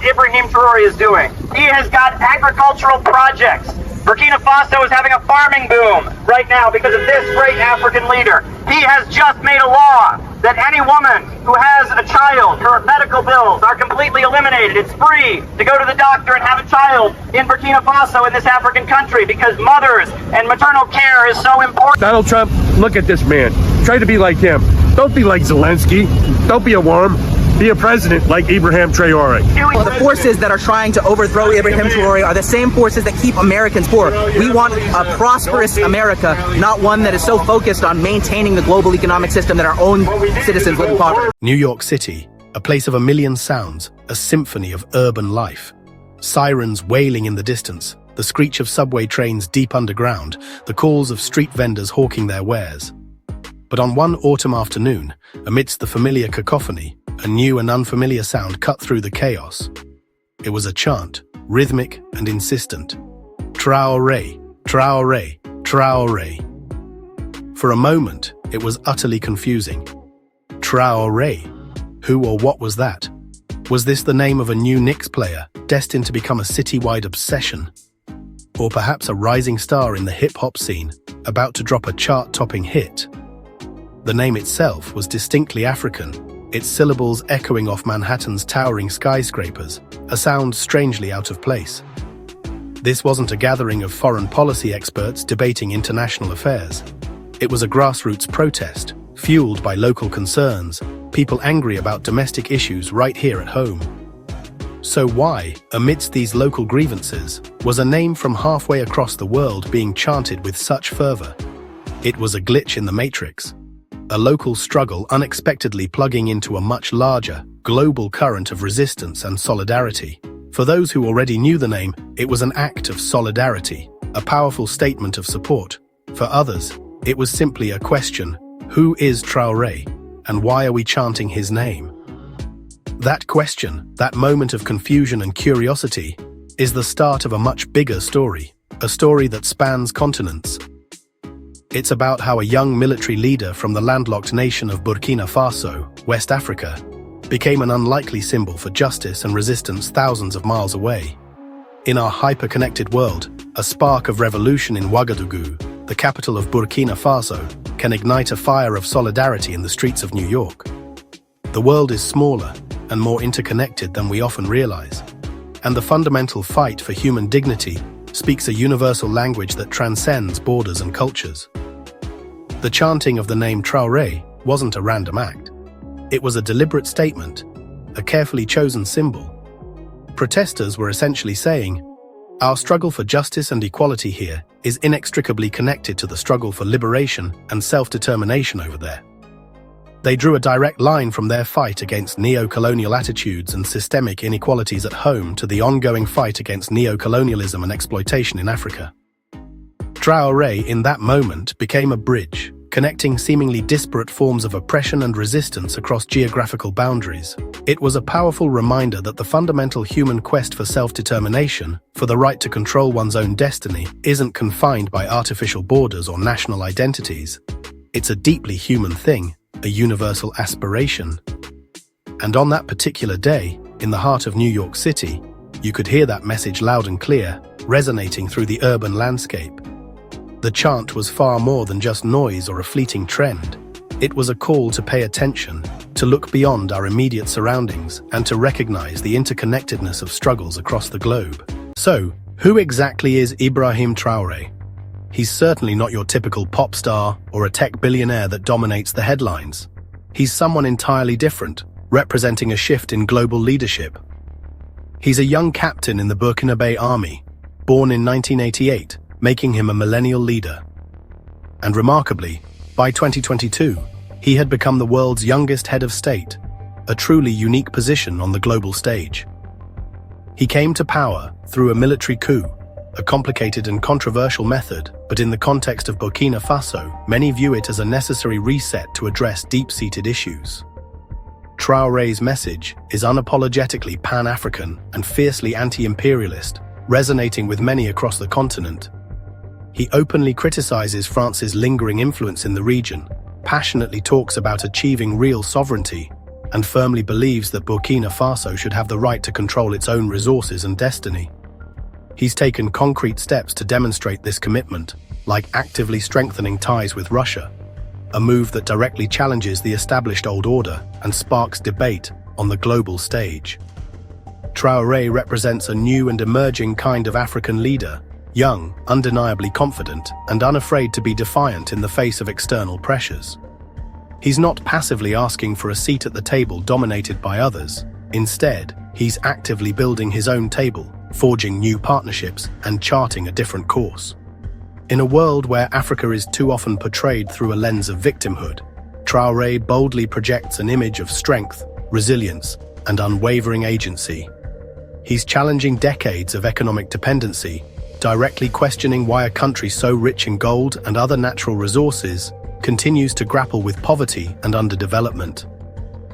Ibrahim Traoré is doing. He has got agricultural projects. Burkina Faso is having a farming boom right now because of this great African leader. He has just made a law that any woman who has a child, her medical bills are completely eliminated. It's free to go to the doctor and have a child in Burkina Faso, in this African country, because mothers and maternal care is so important. Donald Trump, look at this man. Try to be like him. Don't be like Zelensky. Don't be a worm. Be a president like Ibrahim Traoré. The forces that are trying to overthrow Ibrahim Traoré are the same forces that keep Americans poor. We want a prosperous America, not one that is so focused on maintaining the global economic system that our own citizens live in poverty. New York City, a place of a million sounds, a symphony of urban life. Sirens wailing in the distance, the screech of subway trains deep underground, the calls of street vendors hawking their wares. But on one autumn afternoon, amidst the familiar cacophony, a new and unfamiliar sound cut through the chaos. It was a chant, rhythmic and insistent. Traoré, Traoré, Traoré. For a moment, it was utterly confusing. Traoré? Who or what was that? Was this the name of a new Knicks player, destined to become a citywide obsession? Or perhaps a rising star in the hip-hop scene, about to drop a chart-topping hit? The name itself was distinctly African, its syllables echoing off Manhattan's towering skyscrapers, a sound strangely out of place. This wasn't a gathering of foreign policy experts debating international affairs. It was a grassroots protest, fueled by local concerns, people angry about domestic issues right here at home. So why, amidst these local grievances, was a name from halfway across the world being chanted with such fervor? It was a glitch in the matrix. A local struggle unexpectedly plugging into a much larger, global current of resistance and solidarity. For those who already knew the name, it was an act of solidarity, a powerful statement of support. For others, it was simply a question: who is Traoré, and why are we chanting his name? That question, that moment of confusion and curiosity, is the start of a much bigger story, a story that spans continents. It's about how a young military leader from the landlocked nation of Burkina Faso, West Africa, became an unlikely symbol for justice and resistance thousands of miles away. In our hyper-connected world, a spark of revolution in Ouagadougou, the capital of Burkina Faso, can ignite a fire of solidarity in the streets of New York. The world is smaller and more interconnected than we often realize, and the fundamental fight for human dignity speaks a universal language that transcends borders and cultures. The chanting of the name Traoré wasn't a random act. It was a deliberate statement, a carefully chosen symbol. Protesters were essentially saying, our struggle for justice and equality here is inextricably connected to the struggle for liberation and self-determination over there. They drew a direct line from their fight against neo-colonial attitudes and systemic inequalities at home to the ongoing fight against neo-colonialism and exploitation in Africa. Traoré, in that moment, became a bridge, connecting seemingly disparate forms of oppression and resistance across geographical boundaries. It was a powerful reminder that the fundamental human quest for self-determination, for the right to control one's own destiny, isn't confined by artificial borders or national identities. It's a deeply human thing, a universal aspiration. And on that particular day, in the heart of New York City, you could hear that message loud and clear, resonating through the urban landscape. The chant was far more than just noise or a fleeting trend. It was a call to pay attention, to look beyond our immediate surroundings, and to recognize the interconnectedness of struggles across the globe. So, who exactly is Ibrahim Traoré? He's certainly not your typical pop star or a tech billionaire that dominates the headlines. He's someone entirely different, representing a shift in global leadership. He's a young captain in the Burkinabé army, born in 1988, making him a millennial leader. And remarkably, by 2022, he had become the world's youngest head of state, a truly unique position on the global stage. He came to power through a military coup, a complicated and controversial method, but in the context of Burkina Faso, many view it as a necessary reset to address deep-seated issues. Traoré's message is unapologetically pan-African and fiercely anti-imperialist, resonating with many across the continent. He openly criticizes France's lingering influence in the region, passionately talks about achieving real sovereignty, and firmly believes that Burkina Faso should have the right to control its own resources and destiny. He's taken concrete steps to demonstrate this commitment, like actively strengthening ties with Russia, a move that directly challenges the established old order and sparks debate on the global stage. Traoré represents a new and emerging kind of African leader, young, undeniably confident, and unafraid to be defiant in the face of external pressures. He's not passively asking for a seat at the table dominated by others. Instead, he's actively building his own table, forging new partnerships, and charting a different course. In a world where Africa is too often portrayed through a lens of victimhood, Traoré boldly projects an image of strength, resilience, and unwavering agency. He's challenging decades of economic dependency, directly questioning why a country so rich in gold and other natural resources continues to grapple with poverty and underdevelopment.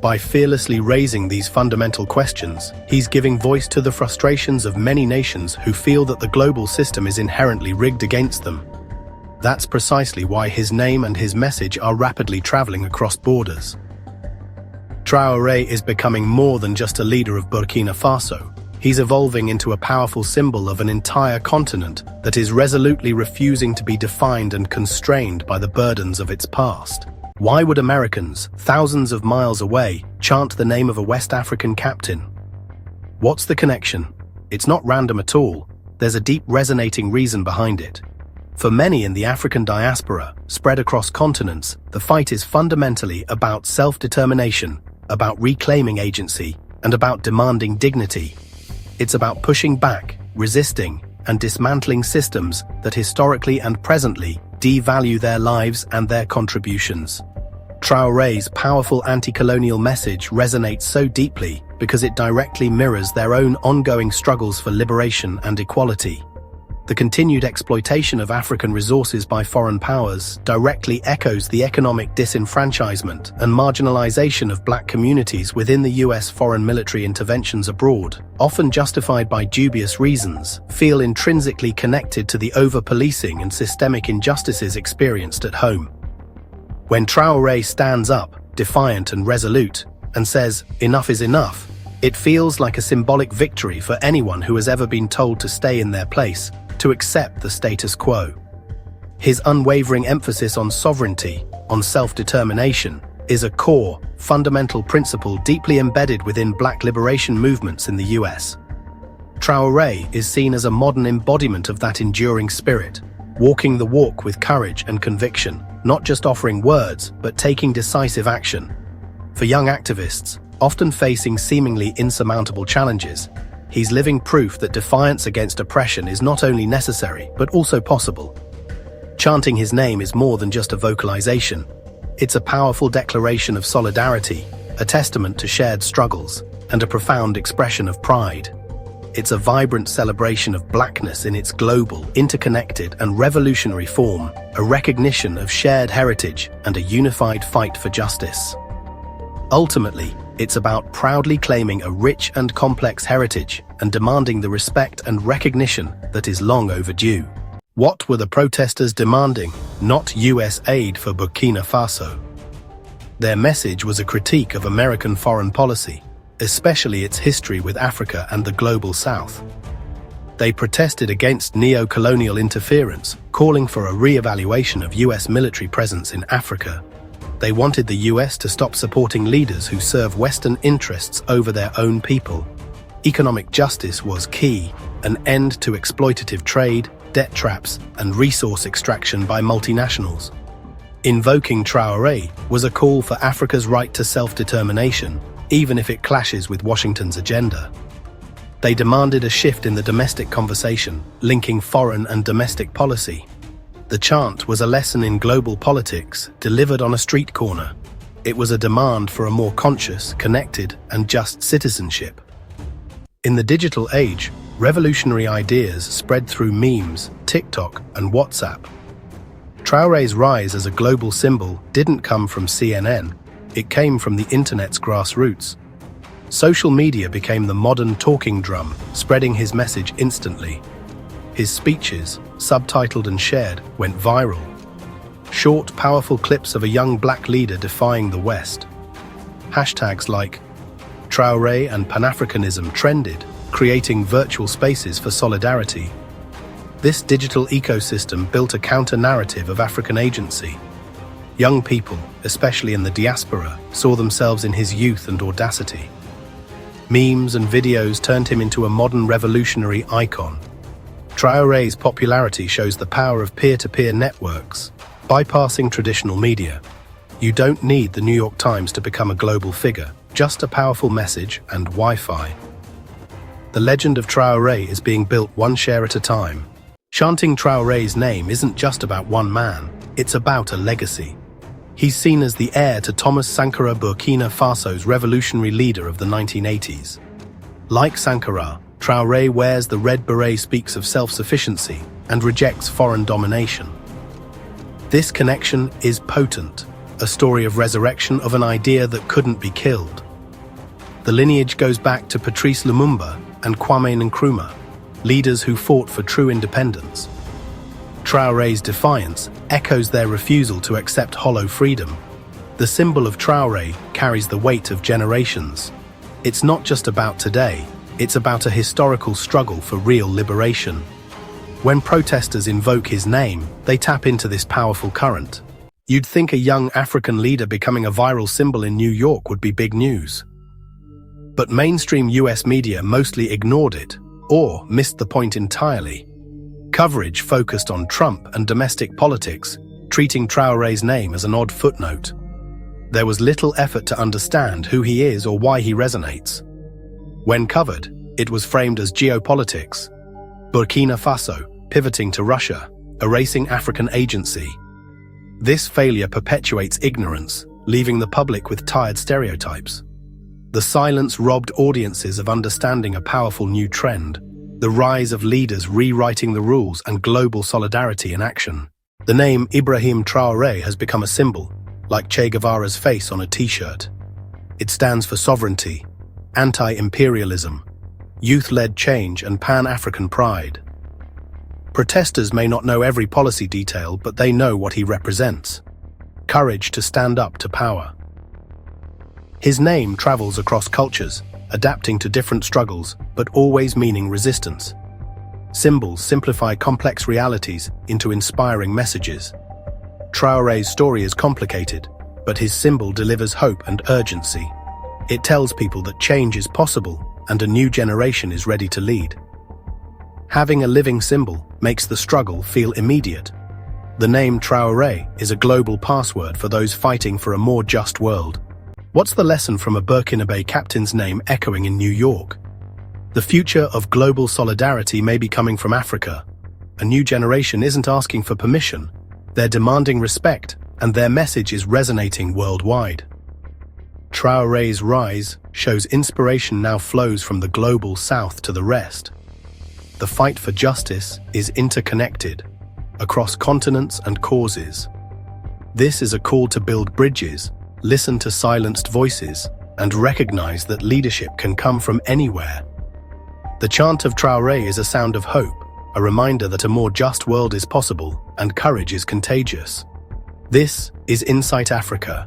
By fearlessly raising these fundamental questions, he's giving voice to the frustrations of many nations who feel that the global system is inherently rigged against them. That's precisely why his name and his message are rapidly traveling across borders. Traoré is becoming more than just a leader of Burkina Faso. He's evolving into a powerful symbol of an entire continent that is resolutely refusing to be defined and constrained by the burdens of its past. Why would Americans, thousands of miles away, chant the name of a West African captain? What's the connection? It's not random at all. There's a deep resonating reason behind it. For many in the African diaspora, spread across continents, the fight is fundamentally about self-determination, about reclaiming agency, and about demanding dignity. It's about pushing back, resisting, and dismantling systems that historically and presently devalue their lives and their contributions. Traoré's powerful anti-colonial message resonates so deeply because it directly mirrors their own ongoing struggles for liberation and equality. The continued exploitation of African resources by foreign powers directly echoes the economic disenfranchisement and marginalization of black communities within the US. Foreign military interventions abroad, often justified by dubious reasons, feel intrinsically connected to the over-policing and systemic injustices experienced at home. When Traoré stands up, defiant and resolute, and says, "Enough is enough," it feels like a symbolic victory for anyone who has ever been told to stay in their place, to accept the status quo. His unwavering emphasis on sovereignty, on self-determination, is a core, fundamental principle deeply embedded within black liberation movements in the US. Traoré is seen as a modern embodiment of that enduring spirit, walking the walk with courage and conviction, not just offering words, but taking decisive action. For young activists, often facing seemingly insurmountable challenges, he's living proof that defiance against oppression is not only necessary, but also possible. Chanting his name is more than just a vocalization. It's a powerful declaration of solidarity, a testament to shared struggles, and a profound expression of pride. It's a vibrant celebration of blackness in its global, interconnected, and revolutionary form, a recognition of shared heritage and a unified fight for justice. Ultimately, it's about proudly claiming a rich and complex heritage and demanding the respect and recognition that is long overdue. What were the protesters demanding? Not US aid for Burkina Faso. Their message was a critique of American foreign policy, especially its history with Africa and the global South. They protested against neo-colonial interference, calling for a re-evaluation of US military presence in Africa. They wanted the US to stop supporting leaders who serve Western interests over their own people. Economic justice was key, an end to exploitative trade, debt traps, and resource extraction by multinationals. Invoking Traoré was a call for Africa's right to self-determination, even if it clashes with Washington's agenda. They demanded a shift in the domestic conversation, linking foreign and domestic policy. The chant was a lesson in global politics, delivered on a street corner. It was a demand for a more conscious, connected, and just citizenship. In the digital age, revolutionary ideas spread through memes, TikTok, and WhatsApp. Traoré's rise as a global symbol didn't come from CNN. It came from the internet's grassroots. Social media became the modern talking drum, spreading his message instantly. His speeches, subtitled and shared, went viral. Short, powerful clips of a young black leader defying the West. Hashtags like Traoré and Pan-Africanism trended, creating virtual spaces for solidarity. This digital ecosystem built a counter-narrative of African agency. Young people, especially in the diaspora, saw themselves in his youth and audacity. Memes and videos turned him into a modern revolutionary icon. Traoré's popularity shows the power of peer-to-peer networks, bypassing traditional media. You don't need the New York Times to become a global figure, just a powerful message and Wi-Fi. The legend of Traoré is being built one share at a time. Chanting Traoré's name isn't just about one man, it's about a legacy. He's seen as the heir to Thomas Sankara, Burkina Faso's revolutionary leader of the 1980s. Like Sankara, Traoré wears the red beret, speaks of self-sufficiency, and rejects foreign domination. This connection is potent, a story of resurrection of an idea that couldn't be killed. The lineage goes back to Patrice Lumumba and Kwame Nkrumah, leaders who fought for true independence. Traoré's defiance echoes their refusal to accept hollow freedom. The symbol of Traoré carries the weight of generations. It's not just about today, it's about a historical struggle for real liberation. When protesters invoke his name, they tap into this powerful current. You'd think a young African leader becoming a viral symbol in New York would be big news. But mainstream US media mostly ignored it, or missed the point entirely. Coverage focused on Trump and domestic politics, treating Traoré's name as an odd footnote. There was little effort to understand who he is or why he resonates. When covered, it was framed as geopolitics. Burkina Faso, pivoting to Russia, erasing African agency. This failure perpetuates ignorance, leaving the public with tired stereotypes. The silence robbed audiences of understanding a powerful new trend, the rise of leaders rewriting the rules and global solidarity in action. The name Ibrahim Traoré has become a symbol, like Che Guevara's face on a t-shirt. It stands for sovereignty, anti-imperialism, youth-led change and Pan-African pride. Protesters may not know every policy detail, but they know what he represents. Courage to stand up to power. His name travels across cultures, adapting to different struggles, but always meaning resistance. Symbols simplify complex realities into inspiring messages. Traoré's story is complicated, but his symbol delivers hope and urgency. It tells people that change is possible and a new generation is ready to lead. Having a living symbol makes the struggle feel immediate. The name Traoré is a global password for those fighting for a more just world. What's the lesson from a Burkinabé captain's name echoing in New York? The future of global solidarity may be coming from Africa. A new generation isn't asking for permission, they're demanding respect, and their message is resonating worldwide. Traoré's rise shows inspiration now flows from the global south to the rest. The fight for justice is interconnected, across continents and causes. This is a call to build bridges, listen to silenced voices, and recognize that leadership can come from anywhere. The chant of Traoré is a sound of hope, a reminder that a more just world is possible and courage is contagious. This is Insight Africa.